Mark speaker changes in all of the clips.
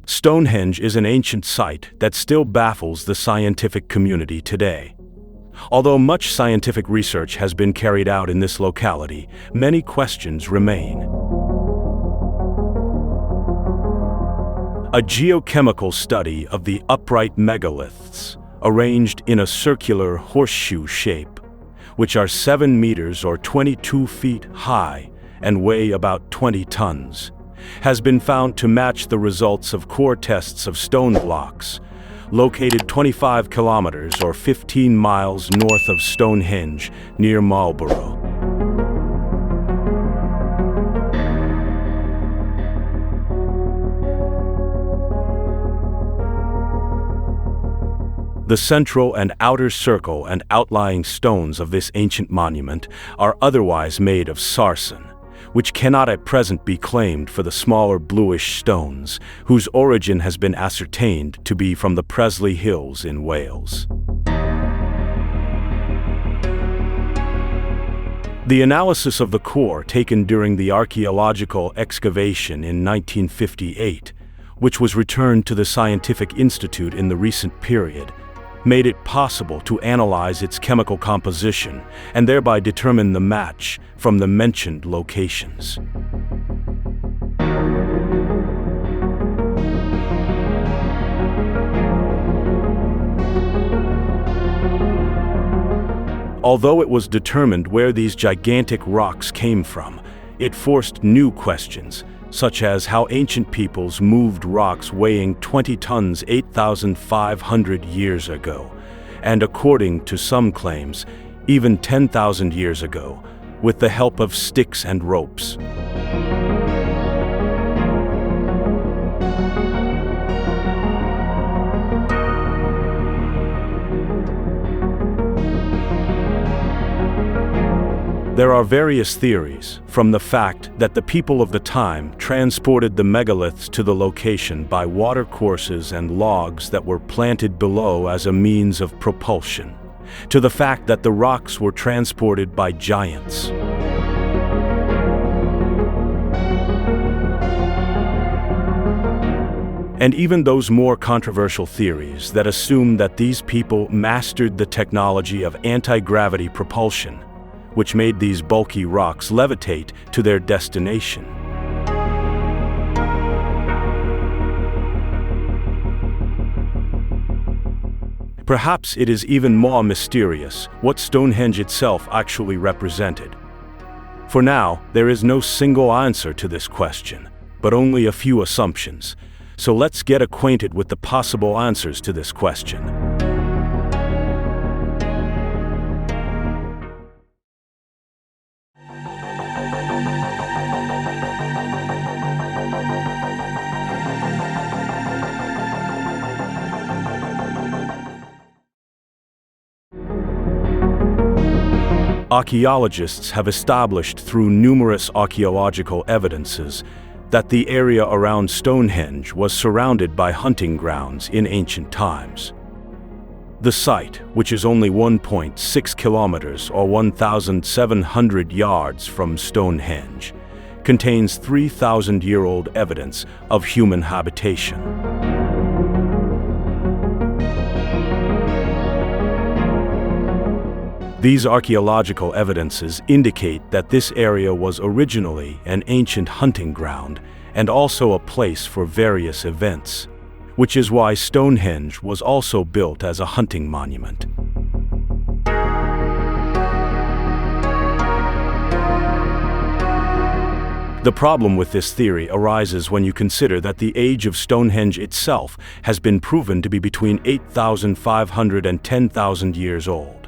Speaker 1: Stonehenge is an ancient site that still baffles the scientific community today. Although much scientific research has been carried out in this locality, many questions remain. A geochemical study of the upright megaliths, arranged in a circular horseshoe shape, which are 7 meters or 22 feet high and weigh about 20 tons, has been found to match the results of core tests of stone blocks, located 25 kilometers or 15 miles north of Stonehenge, near Marlborough. The central and outer circle and outlying stones of this ancient monument are otherwise made of sarsen, which cannot at present be claimed for the smaller bluish stones, whose origin has been ascertained to be from the Presley Hills in Wales. The analysis of the core taken during the archaeological excavation in 1958, which was returned to the Scientific Institute in the recent period, made it possible to analyze its chemical composition and thereby determine the match from the mentioned locations. Although it was determined where these gigantic rocks came from, it forced new questions, such as how ancient peoples moved rocks weighing 20 tons 8,500 years ago, and according to some claims, even 10,000 years ago, with the help of sticks and ropes. There are various theories, from the fact that the people of the time transported the megaliths to the location by watercourses and logs that were planted below as a means of propulsion, to the fact that the rocks were transported by giants. And even those more controversial theories that assume that these people mastered the technology of anti-gravity propulsion, which made these bulky rocks levitate to their destination. Perhaps it is even more mysterious what Stonehenge itself actually represented. For now, there is no single answer to this question, but only a few assumptions. So let's get acquainted with the possible answers to this question. Archaeologists have established through numerous archaeological evidences that the area around Stonehenge was surrounded by hunting grounds in ancient times. The site, which is only 1.6 kilometers or 1,700 yards from Stonehenge, contains 3,000-year-old evidence of human habitation. These archaeological evidences indicate that this area was originally an ancient hunting ground and also a place for various events, which is why Stonehenge was also built as a hunting monument. The problem with this theory arises when you consider that the age of Stonehenge itself has been proven to be between 8,500 and 10,000 years old.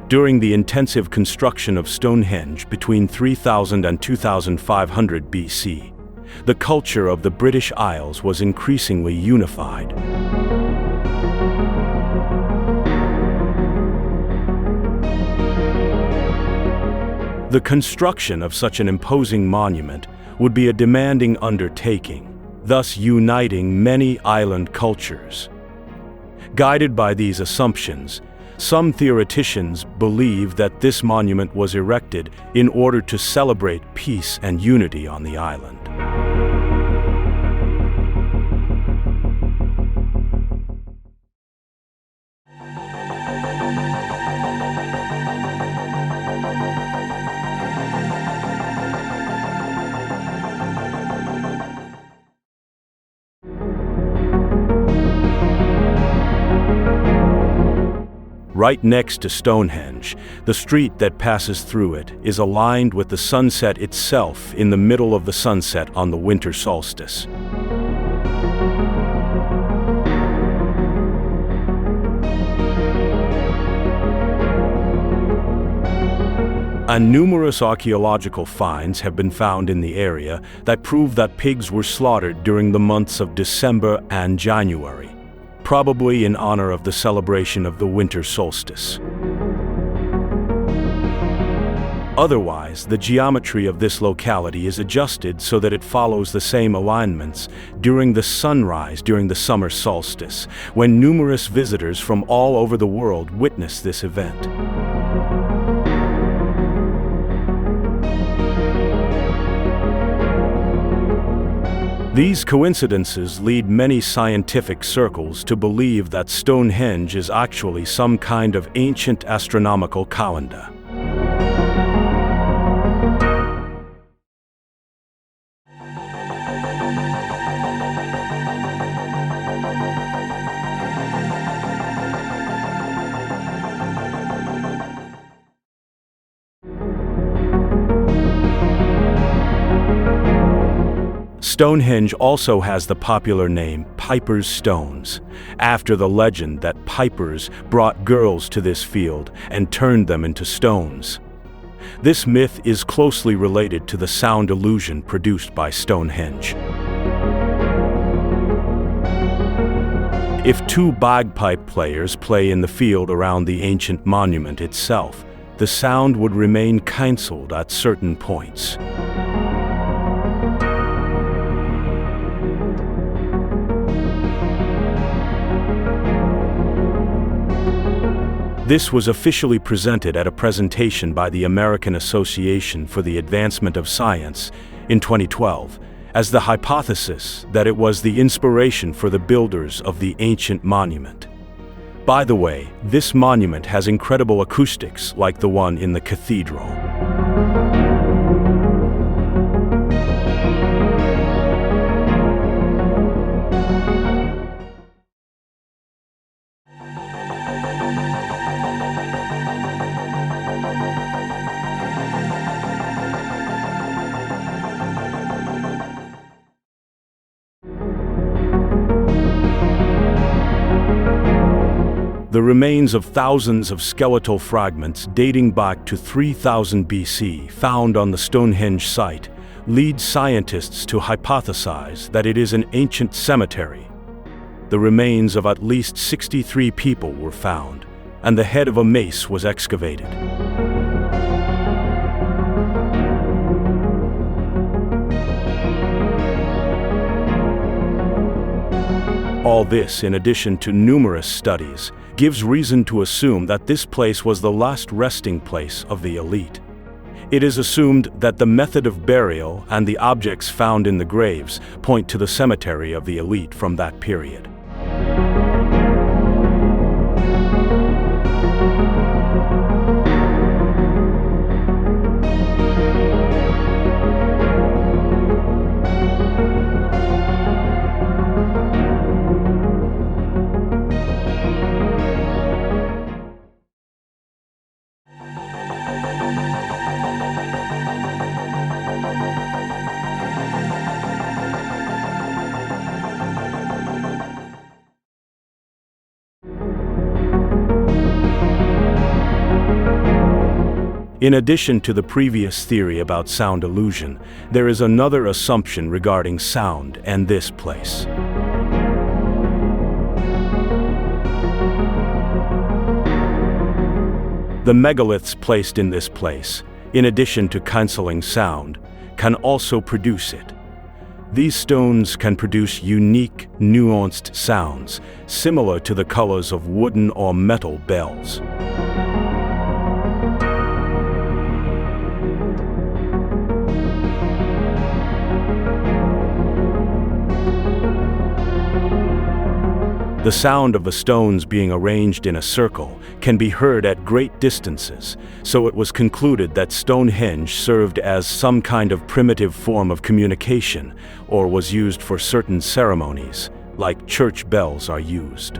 Speaker 1: During the intensive construction of Stonehenge between 3000 and 2500 BC, the culture of the British Isles was increasingly unified. The construction of such an imposing monument would be a demanding undertaking, thus uniting many island cultures. Guided by these assumptions, some theoreticians believe that this monument was erected in order to celebrate peace and unity on the island. Right next to Stonehenge, the street that passes through it is aligned with the sunset itself in the middle of the sunset on the winter solstice. And numerous archaeological finds have been found in the area that prove that pigs were slaughtered during the months of December and January, probably in honor of the celebration of the winter solstice. Otherwise, the geometry of this locality is adjusted so that it follows the same alignments during the sunrise during the summer solstice, when numerous visitors from all over the world witness this event. These coincidences lead many scientific circles to believe that Stonehenge is actually some kind of ancient astronomical calendar. Stonehenge also has the popular name Piper's Stones, after the legend that pipers brought girls to this field and turned them into stones. This myth is closely related to the sound illusion produced by Stonehenge. If two bagpipe players play in the field around the ancient monument itself, the sound would remain cancelled at certain points. This was officially presented at a presentation by the American Association for the Advancement of Science in 2012 as the hypothesis that it was the inspiration for the builders of the ancient monument. By the way, this monument has incredible acoustics like the one in the cathedral. The remains of thousands of skeletal fragments dating back to 3000 BC found on the Stonehenge site lead scientists to hypothesize that it is an ancient cemetery. The remains of at least 63 people were found, and the head of a mace was excavated. All this, in addition to numerous studies, gives reason to assume that this place was the last resting place of the elite. It is assumed that the method of burial and the objects found in the graves point to the cemetery of the elite from that period. In addition to the previous theory about sound illusion, there is another assumption regarding sound and this place. The megaliths placed in this place, in addition to cancelling sound, can also produce it. These stones can produce unique, nuanced sounds, similar to the colors of wooden or metal bells. The sound of the stones being arranged in a circle can be heard at great distances, so it was concluded that Stonehenge served as some kind of primitive form of communication or was used for certain ceremonies, like church bells are used.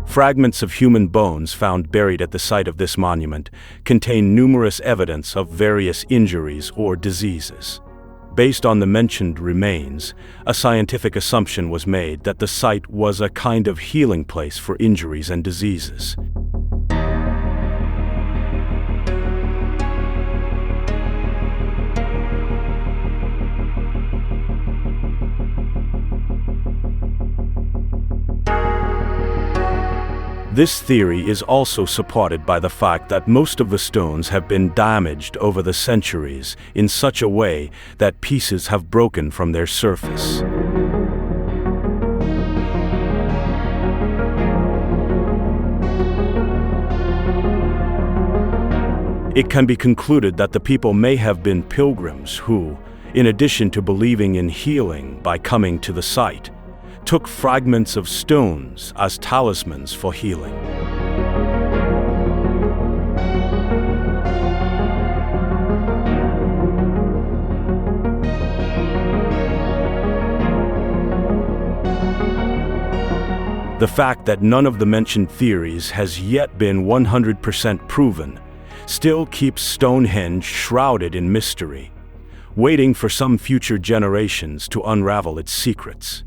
Speaker 1: Fragments of human bones found buried at the site of this monument contain numerous evidence of various injuries or diseases. Based on the mentioned remains, a scientific assumption was made that the site was a kind of healing place for injuries and diseases. This theory is also supported by the fact that most of the stones have been damaged over the centuries in such a way that pieces have broken from their surface. It can be concluded that the people may have been pilgrims who, in addition to believing in healing by coming to the site, took fragments of stones as talismans for healing. The fact that none of the mentioned theories has yet been 100% proven still keeps Stonehenge shrouded in mystery, waiting for some future generations to unravel its secrets.